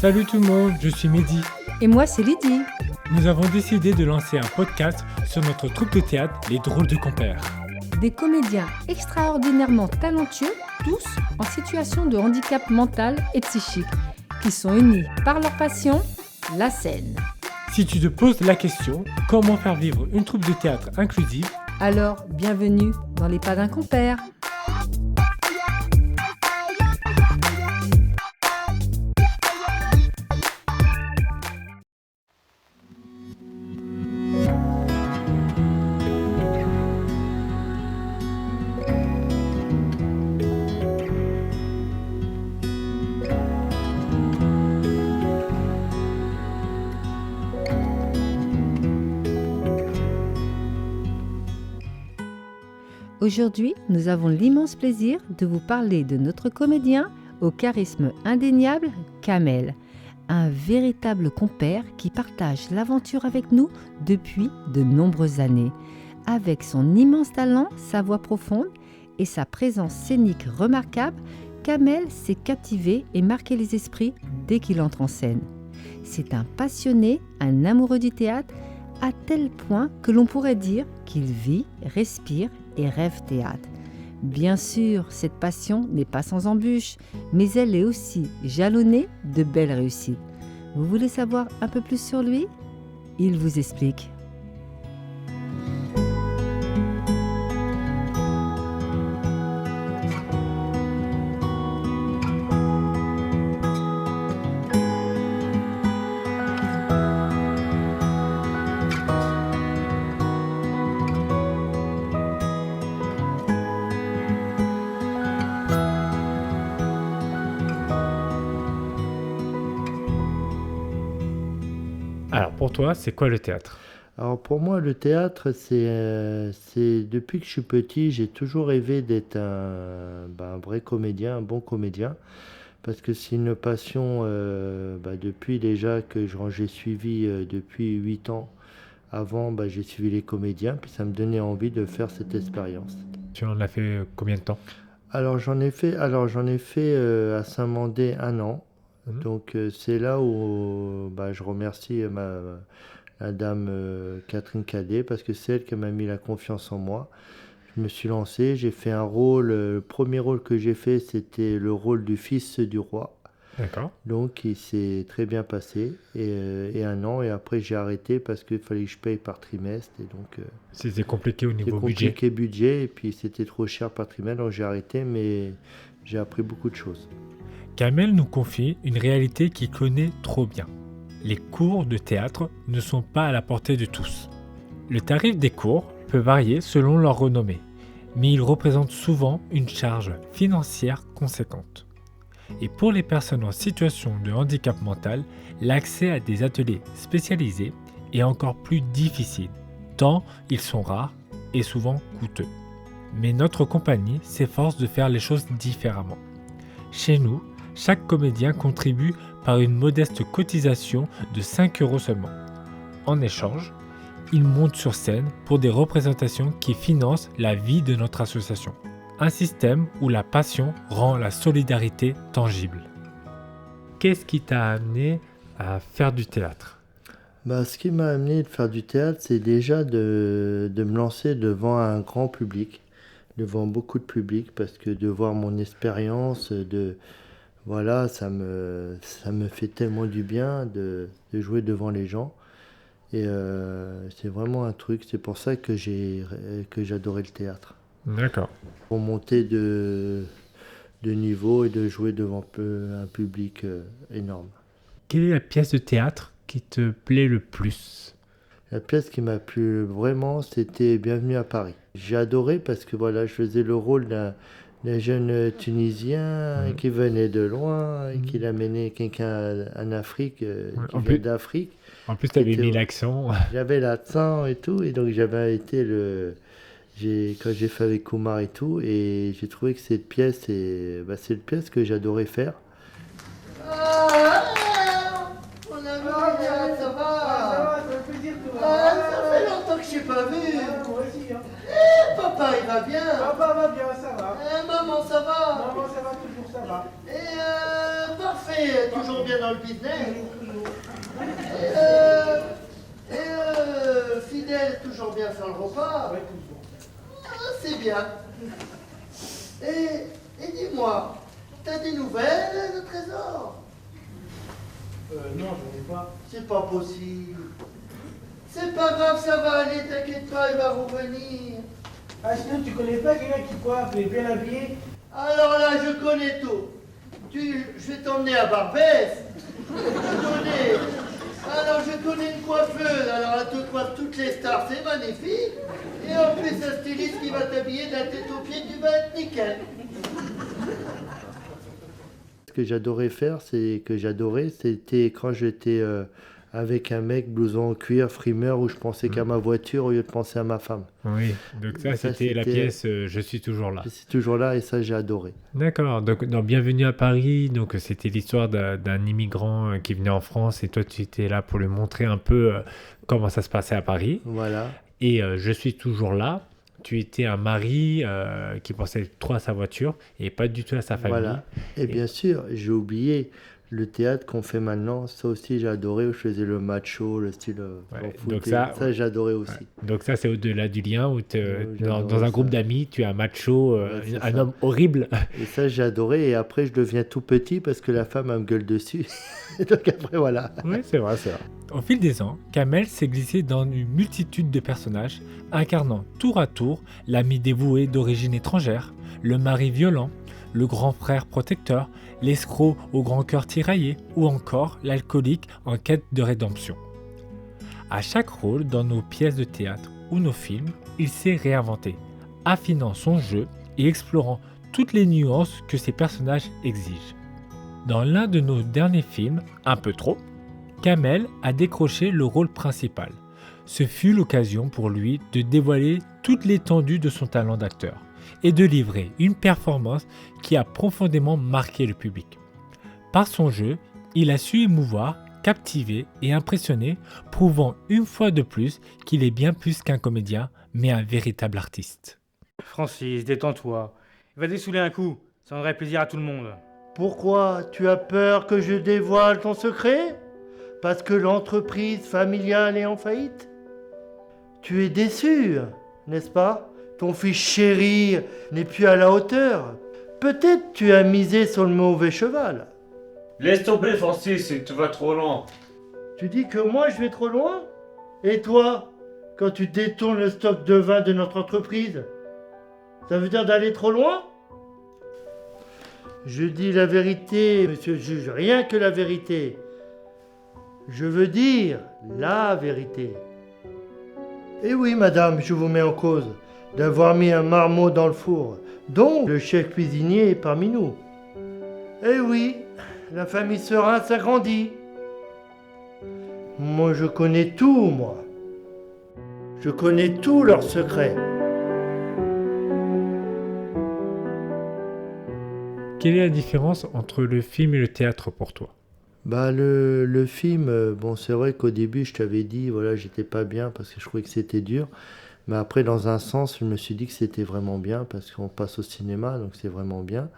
Salut tout le monde, je suis Mehdi. Et moi, c'est Lydie. Nous avons décidé de lancer un podcast sur notre troupe de théâtre Les Drôles de Compères. Des comédiens extraordinairement talentueux, tous en situation de handicap mental et psychique, qui sont unis par leur passion, la scène. Si tu te poses la question, comment faire vivre une troupe de théâtre inclusive ? Alors, bienvenue dans les pas d'un compère. Aujourd'hui, nous avons l'immense plaisir de vous parler de notre comédien au charisme indéniable, Kamel, un véritable compère qui partage l'aventure avec nous depuis de nombreuses années. Avec son immense talent, sa voix profonde et sa présence scénique remarquable, Kamel sait captiver et marquer les esprits dès qu'il entre en scène. C'est un passionné, un amoureux du théâtre, à tel point que l'on pourrait dire qu'il vit, respire et rêve théâtre. Bien sûr, cette passion n'est pas sans embûches, mais elle est aussi jalonnée de belles réussites. Vous voulez savoir un peu plus sur lui ? Il vous explique. Alors pour toi, c'est quoi le théâtre ? Alors pour moi, le théâtre, c'est depuis que je suis petit, j'ai toujours rêvé d'être un vrai comédien, un bon comédien, parce que c'est une passion depuis déjà que j'ai suivi depuis 8 ans. Avant, j'ai suivi les comédiens, puis ça me donnait envie de faire cette expérience. Tu en as fait combien de temps ? Alors j'en ai fait à Saint-Mandé 1 an. Donc c'est là où je remercie la dame Catherine Cadet, parce que c'est elle qui m'a mis la confiance en moi. Je me suis lancé, j'ai fait un rôle, le premier rôle que j'ai fait, c'était le rôle du fils du roi. D'accord. Donc il s'est très bien passé, et 1 an, et après j'ai arrêté parce qu'il fallait que je paye par trimestre, et donc C'était compliqué au c'était niveau budget. compliqué budget, et puis c'était trop cher par trimestre, donc j'ai arrêté, mais j'ai appris beaucoup de choses. Kamel nous confie une réalité qu'il connaît trop bien. Les cours de théâtre ne sont pas à la portée de tous. Le tarif des cours peut varier selon leur renommée, mais ils représentent souvent une charge financière conséquente. Et pour les personnes en situation de handicap mental, l'accès à des ateliers spécialisés est encore plus difficile, tant ils sont rares et souvent coûteux. Mais notre compagnie s'efforce de faire les choses différemment. Chez nous, chaque comédien contribue par une modeste cotisation de 5 € seulement. En échange, il monte sur scène pour des représentations qui financent la vie de notre association. Un système où la passion rend la solidarité tangible. Qu'est-ce qui t'a amené à faire du théâtre ? Ce qui m'a amené de faire du théâtre, c'est déjà de me lancer devant un grand public, devant beaucoup de public, parce que de voir mon expérience, ça me fait tellement du bien de jouer devant les gens. Et c'est vraiment un truc, c'est pour ça que j'adorais le théâtre. D'accord. Pour monter de niveau et de jouer devant un public énorme. Quelle est la pièce de théâtre qui te plaît le plus ? La pièce qui m'a plu vraiment, c'était Bienvenue à Paris. J'ai adoré parce que je faisais le rôle d'un jeune Tunisien qui venait de loin et qui l'amenait quelqu'un en Afrique, qui vient d'Afrique. En plus, tu avais mis l'accent. J'avais l'accent et tout, et donc j'avais été quand j'ai fait avec Kumar et tout, et j'ai trouvé que cette pièce, c'est une pièce que j'adorais faire. Mon ami, ça va? Ça fait plaisir de te voir. Ça fait longtemps que je t'ai pas vu. Moi aussi, hein. Papa, il va bien. Papa va bien, ça va. Maman, ça va? Maman, ça va toujours, ça va. Et parfait, toujours bien dans le business. Fidèle, toujours bien faire le repas. Ah, c'est bien. Et dis-moi, t'as des nouvelles de Trésor? Non, j'en ai pas. C'est pas possible. C'est pas grave, ça va aller, t'inquiète pas, il va revenir. Ah, sinon, tu connais pas quelqu'un qui coiffe et bien habillé? Alors là, je connais tout. Je vais t'emmener à Barbès. Je connais. Alors, je connais une coiffeuse. Alors, elle te coiffe toutes les stars, c'est magnifique. Et en plus, un styliste qui va t'habiller de la tête aux pieds, tu vas être nickel. Ce que j'adorais faire, c'était quand j'étais avec un mec blouson en cuir, frimeur, où je pensais qu'à ma voiture au lieu de penser à ma femme. Oui, donc ça, c'était la pièce Je suis toujours là. Je suis toujours là et ça, j'ai adoré. D'accord, donc dans Bienvenue à Paris, donc c'était l'histoire d'un immigrant qui venait en France et toi tu étais là pour lui montrer un peu comment ça se passait à Paris. Voilà. Et Je suis toujours là, tu étais un mari qui pensait trop à sa voiture et pas du tout à sa famille. Voilà. Et bien sûr, j'ai oublié le théâtre qu'on fait maintenant, ça aussi j'ai adoré, où je faisais le macho, le style donc ça j'ai adoré aussi. Donc ça c'est au-delà du lien où dans un ça. groupe d'amis tu es un macho, un homme horrible. Et ça j'ai adoré, et après je deviens tout petit parce que la femme elle me gueule dessus. Donc après voilà. Oui, c'est vrai. Au fil des ans, Kamel s'est glissé dans une multitude de personnages, incarnant tour à tour l'ami dévoué d'origine étrangère, le mari violent, le grand frère protecteur, l'escroc au grand cœur tiraillé ou encore l'alcoolique en quête de rédemption. À chaque rôle dans nos pièces de théâtre ou nos films, il s'est réinventé, affinant son jeu et explorant toutes les nuances que ces personnages exigent. Dans l'un de nos derniers films, Un peu trop, Kamel a décroché le rôle principal. Ce fut l'occasion pour lui de dévoiler toute l'étendue de son talent d'acteur et de livrer une performance qui a profondément marqué le public. Par son jeu, il a su émouvoir, captiver et impressionner, prouvant une fois de plus qu'il est bien plus qu'un comédien, mais un véritable artiste. Francis, détends-toi. Va dessouler un coup, ça donnerait plaisir à tout le monde. Pourquoi? Tu as peur que je dévoile ton secret? Parce que l'entreprise familiale est en faillite? Tu es déçu, n'est-ce pas? Ton fils chéri n'est plus à la hauteur. Peut-être tu as misé sur le mauvais cheval. Laisse tomber, Francis, tu vas trop loin. Tu dis que moi je vais trop loin? Et toi, quand tu détournes le stock de vin de notre entreprise, ça veut dire d'aller trop loin? Je dis la vérité, monsieur le juge, rien que la vérité. Je veux dire la vérité. Et oui, madame, je vous mets en cause d'avoir mis un marmot dans le four, dont le chef cuisinier est parmi nous. Eh oui, la famille Serin s'agrandit. Moi, je connais tout, moi. Je connais tous leurs secrets. Quelle est la différence entre le film et le théâtre pour toi? Bah le film, bon c'est vrai qu'au début je t'avais dit, voilà, j'étais pas bien parce que je trouvais que c'était dur. Mais après dans un sens je me suis dit que c'était vraiment bien parce qu'on passe au cinéma, donc c'est vraiment bien.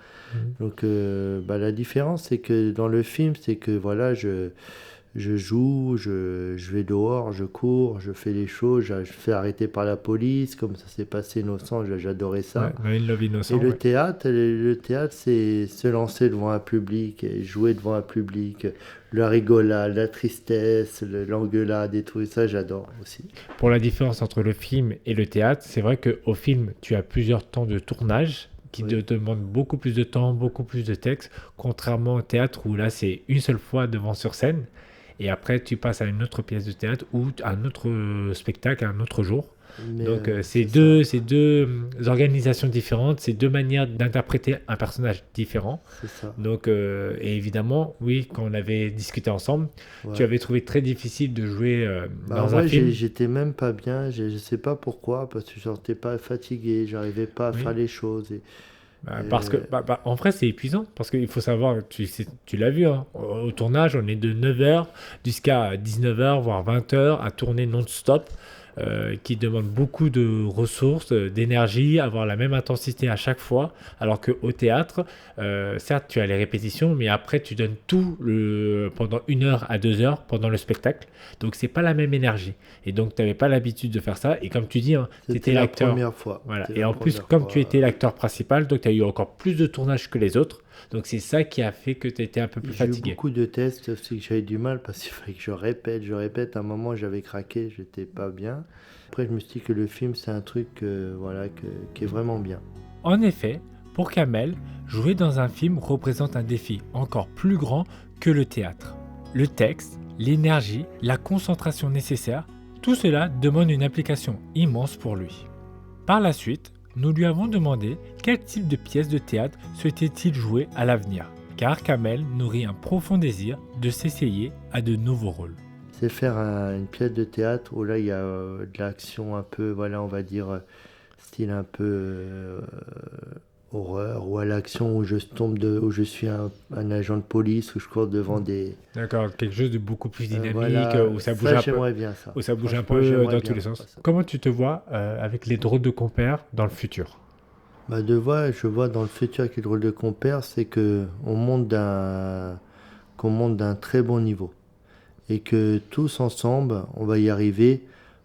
Donc la différence c'est que dans le film c'est que voilà, je joue, je vais dehors, je cours, je fais les choses, je fais arrêter par la police, comme ça s'est passé Innocent, j'adorais ça. Ouais, Une Love Innocent. Et le théâtre, c'est se lancer devant un public, et jouer devant un public, la rigolade, la tristesse, l'engueulade et tout ça, j'adore aussi. Pour la différence entre le film et le théâtre, c'est vrai qu'au film, tu as plusieurs temps de tournage qui te demandent beaucoup plus de temps, beaucoup plus de texte, contrairement au théâtre où là, c'est une seule fois devant sur scène. Et après, tu passes à une autre pièce de théâtre ou à un autre spectacle, à un autre jour. Mais, donc, c'est deux organisations différentes, c'est deux manières d'interpréter un personnage différent. C'est ça. Donc, et évidemment, oui, quand on avait discuté ensemble, tu avais trouvé très difficile de jouer dans un film. J'étais même pas bien, je sais pas pourquoi, parce que je ne sortais pas fatigué, j'arrivais pas à faire les choses. Parce que, en vrai, c'est épuisant. Parce qu'il faut savoir, tu l'as vu, hein, au tournage, on est de 9h jusqu'à 19h, voire 20h à tourner non-stop. qui demande beaucoup de ressources, d'énergie, avoir la même intensité à chaque fois, alors qu'au théâtre, certes, tu as les répétitions, mais après, tu donnes tout pendant 1 heure à 2 heures pendant le spectacle, donc c'est pas la même énergie. Et donc, tu n'avais pas l'habitude de faire ça, et comme tu dis, hein, tu étais C'était la l'acteur. première fois. Voilà. C'était Et la en plus, première comme fois. tu étais l'acteur principal, donc tu as eu encore plus de tournages que les autres, donc c'est ça qui a fait que tu étais un peu plus J'ai eu fatigué. beaucoup de tests aussi que j'avais du mal parce qu'il fallait que je répète. À un moment, j'avais craqué, j'étais pas bien. Après, je me suis dit que le film, c'est un truc qui est vraiment bien. En effet, pour Kamel, jouer dans un film représente un défi encore plus grand que le théâtre. Le texte, l'énergie, la concentration nécessaire, tout cela demande une application immense pour lui. Par la suite, nous lui avons demandé quel type de pièce de théâtre souhaitait-il jouer à l'avenir, car Kamel nourrit un profond désir de s'essayer à de nouveaux rôles. C'est faire une pièce de théâtre où là, il y a de l'action un peu, voilà, on va dire, style un peu horreur, ou à l'action où où je suis un agent de police, où je cours devant des... D'accord, quelque chose de beaucoup plus dynamique, voilà, où ça bouge un peu. j'aimerais bien ça. Où ça bouge un Franchement, peu j'aimerais dans bien tous les faire sens. ça. Comment tu te vois avec les drôles de compères dans le futur? Bah, je vois dans le futur avec les drôles de compères, c'est qu'on monte d'un très bon niveau. Et que tous ensemble, on va y arriver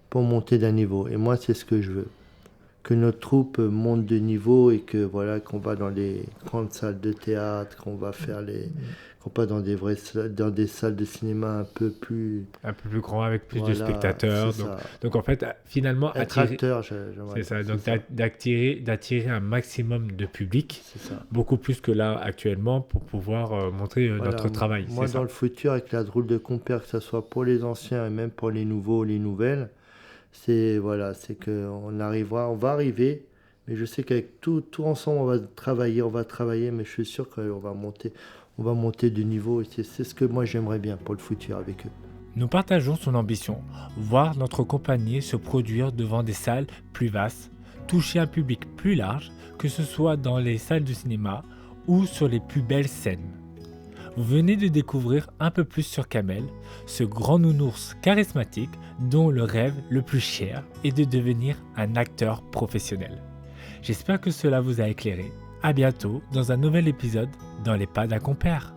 pour monter d'un niveau. Et moi, c'est ce que je veux. Que notre troupe monte de niveau et que voilà, qu'on va dans les grandes salles de théâtre, qu'on va qu'on va dans dans des salles de cinéma un peu plus grand avec plus de voilà, spectateurs. c'est ça. Donc en fait, finalement, Être attirer, acteur, j'aimerais. c'est ça. Donc ça. d'attirer un maximum de public, C'est ça. beaucoup plus que là actuellement, pour pouvoir montrer Voilà, notre travail. Moi, c'est dans ça. le futur, avec la drôle de compère, que ce soit pour les anciens et même pour les nouveaux, les nouvelles, c'est qu'on on va arriver, mais je sais qu'avec tout ensemble, on va travailler, mais je suis sûr qu'on va monter de niveau. Et c'est ce que moi j'aimerais bien pour le futur avec eux. Nous partageons son ambition, voir notre compagnie se produire devant des salles plus vastes, toucher un public plus large, que ce soit dans les salles de cinéma ou sur les plus belles scènes. Vous venez de découvrir un peu plus sur Kamel, ce grand nounours charismatique dont le rêve le plus cher est de devenir un acteur professionnel. J'espère que cela vous a éclairé. À bientôt dans un nouvel épisode dans les pas d'un compère.